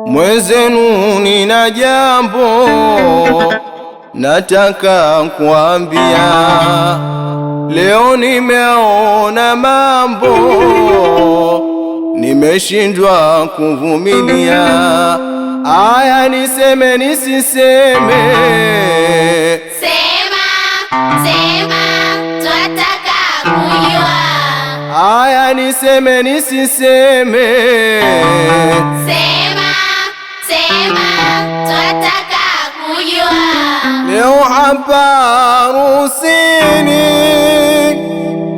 Mwenzenu nina jambo nataka kuambia. Leo nimeona mambo nimeshindwa kuvumilia. Aya, niseme nisiseme? Sema, sema, twataka kujua. Aya, niseme nisiseme? Sema, sema, twataka kujua. Leo hapa harusini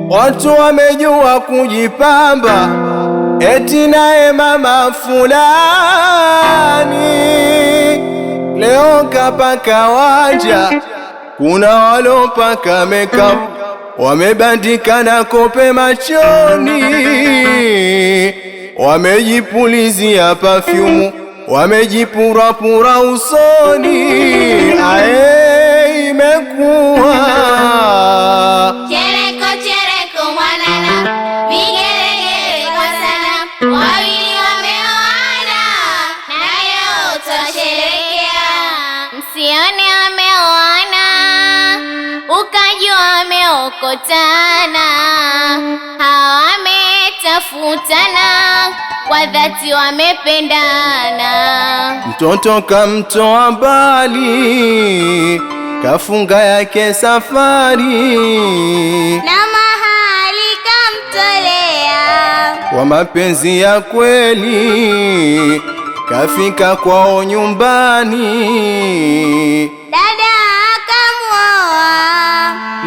watu wamejua kujipamba, eti naye mama fulani leo kapaka wanja. Kuna walopaka makeup, wamebandika na kope machoni, wamejipulizia perfume, wamejipurapura usoni. Ae, imekuwa Chereko, chereko mwanana, vigelegele kwa sana. Wawili wameoana, nayo twasherekea. Msione wameoana ukajua wameokotana. Hawa wametafutana, kwa dhati wamependana. mtoto kamtoa mbali, kafunga yake safari, Na mahali kamtolea. kwa mapenzi ya kweli kafika kwao nyumbani. Dada akamwoa.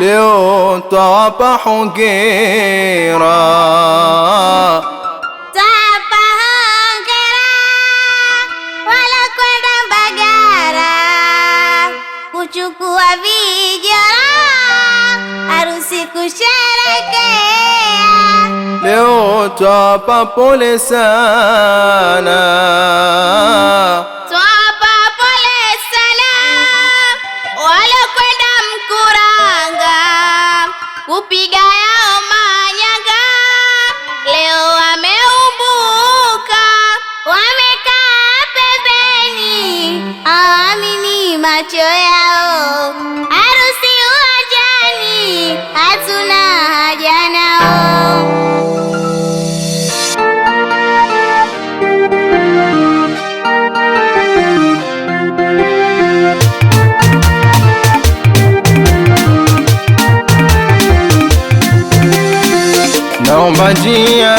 Leo twawapa hongera, Twapa hongera, wala kwenda Mbagara kuchukua vijora, harusi kusherekea. leo twawapa pole sana. Twapa pole sana, wala kwenda Mkuranga kupiga yao manyanga. Leo wameumbuka, wamekaa pembeni, hawaamini macho yao. Harusi uwanjani, hatuna haja nao. Naomba njia,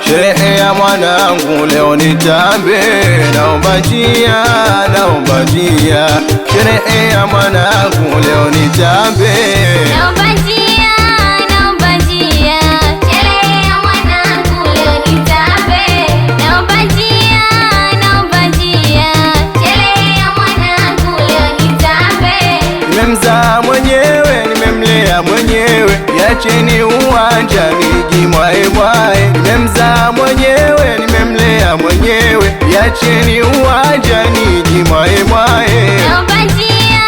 sherehe ya mwanangu leo nitambe. Naomba njia, sherehe ya mwanangu leo nitambe. Naomba njia, sherehe ya mwanangu leo nitambe. Naomba njia, sherehe ya mwanangu leo nitambe. Nimemzaa mwenyewe, nimemlea mwenyewe, yacheni uwanja nijimwae mwae. Nimemzaa mwenyewe, nimemlea mwenyewe, yacheni uwanja nijimwae mwae. Naomba njia,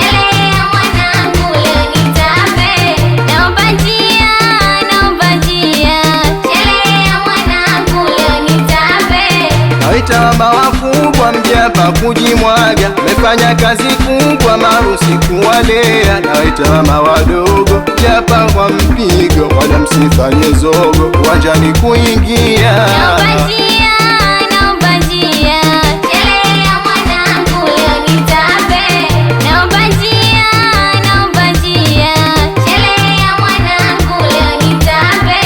sherehe ya mwanangu leo nitambe. Naomba njia, sherehe ya mwanangu leo nitambe. Nawaita mama wakubwa mjapa kujimwaga, mefanya kazi kubwa marusi kuwalea. Nawaita mama wadogo mjapa kwa mpigo, wala msifanye zogo uwanjani kuingia. Naomba njia, sherehe ya mwanangu leo nitambe. Naomba njia, sherehe ya mwanangu leo nitambe.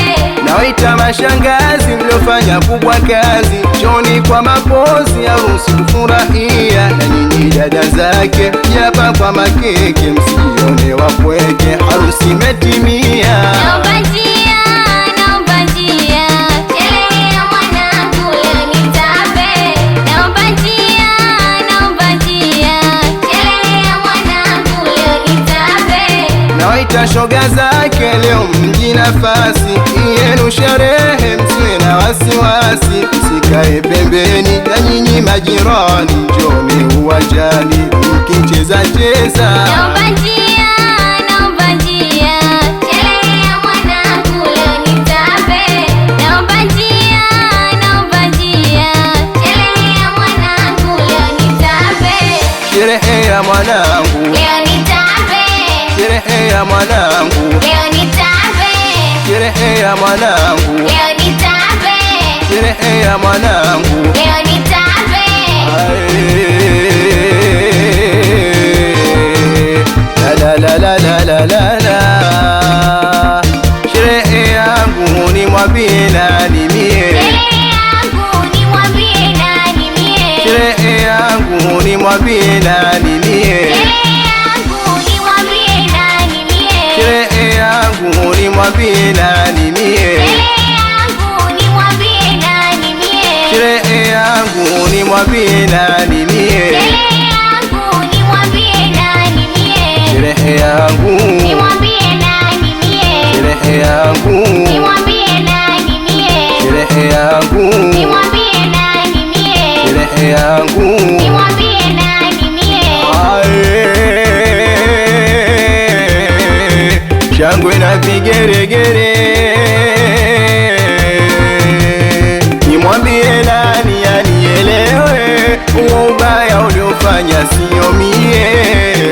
Nawaita mashangazi mliofanya kubwa kazi, njoni kwa mapozi harusi kufurahia. Na nyinyi dada zake mjapa kwa makeke, msione wapweke, harusi imetimia. Naomba njia, sherehe ya mwanangu leo nitambe. Naomba njia, sherehe ya mwanangu leo nitambe. Nawaita shoga zake leo mji nafasi, yenu sherehe msiwe na wasiwasi. Msikae pembeni na nyinyi majirani, njoni uwanjani mkicheza cheza. Naomba njia, sherehe ya mwanangu leo nitambe. Naomba njia, mwanangu, leo nitambe, sherehe ya mwanangu, leo nitambe, sherehe ya mwanangu, leo nitambe, sherehe ya mwanangu. leo nitambe. La la la la la la la, sherehe yangu ni mwambie nani mie, Sherehe yangu nimwambie nani mie, sherehe yangu ni mwambie nani mie, sherehe yangu nimwambie nani mie, sherehe yangu ni mwambie nani mie, sherehe yangu nimwambie nani mie, sherehe yangu ni mwambie nani mie, sherehe yangu nimwambie nani mie, sherehe yangu, nimwambie nani mie, sherehe yangu, nimwambie nani mie, sherehe yangu, nimwambie nani mie, sherehe yangu. nimwambie nani mie. Shangwe na vigeregere, nimwambie nani anielewe, huo ubaya uliofanya sio mie,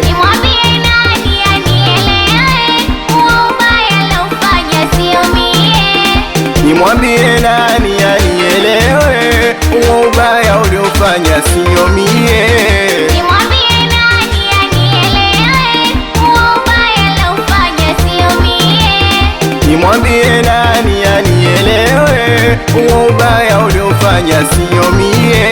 Nimwambie nani anielewe, huo ubaya naufanya sio mie. nimwambie nani anielewe, huo ubaya uliofanya sio mie, Nimwambie nani anielewe, huo ubaya naufanya sio mie. nimwambie nani anielewe, huo ubaya uliofanya sio mie.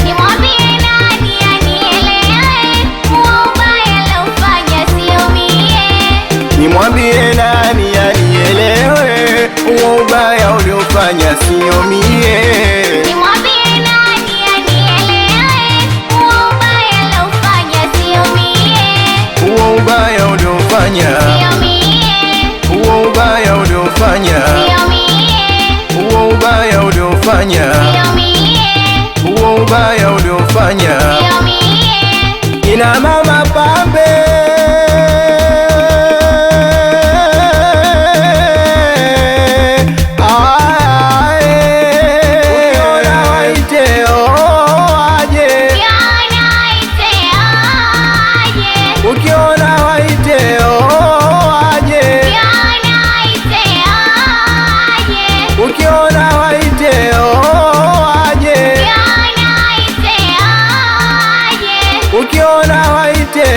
Nimwambie nani anielewe, huo ubaya naufanya sio mie. Nimwambie nani anielewe, huo ubaya uliofanya sio mie, Nimwambie nani anielewe, huo ubaya naufanya sio mie. huo ubaya uliofanya, Sio mie, huo ubaya uliofanya, sio mie, huo ubaya uliofanya, sio mie, huo ubaya uliofanya. sio mie. Ina mama pambe, ukiona waite aje, Ukiona ite aje, ukiona waite aje, ukiona ite aje, ukiona waite aje, ukiona ite aje, ukiona waite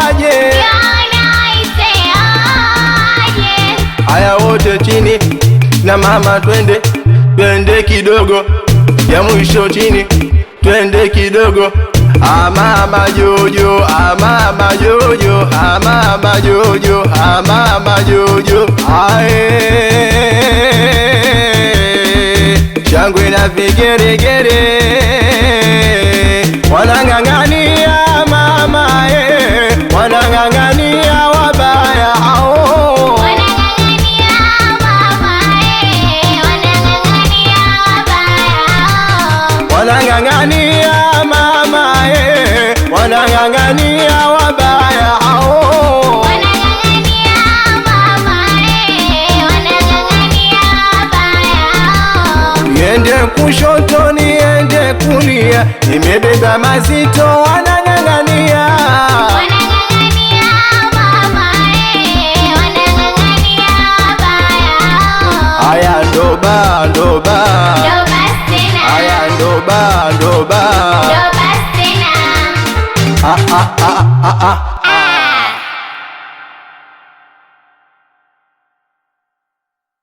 aje. ukiona ite aje. Haya wote chini na mama, twende twende kidogo, ya mwisho chini, twende kidogo. Mama Jojo, mama Jojo, mama Jojo, mama Jojo. Shangwe na vigeregere wanang'ang'ania mama, wanang'ang'ania wabaya hao, Wanang'ang'ania mama, wanang'ang'ania wabaya. wanang'ang'ania mama, wanang'ang'ania wabaya hao. Wanang'ang'ania mama, wanang'ang'ania wabaya. Niende kushoto niende kulia, nimebeba mazito wanang'ang'ania. Wanang'ang'ania mama, wanang'ang'ania wabaya. Haya ndoba ndoba, Ndo basi tena, haya ndoba ndoba. ndo basi tena. Ah ah ah ah ah.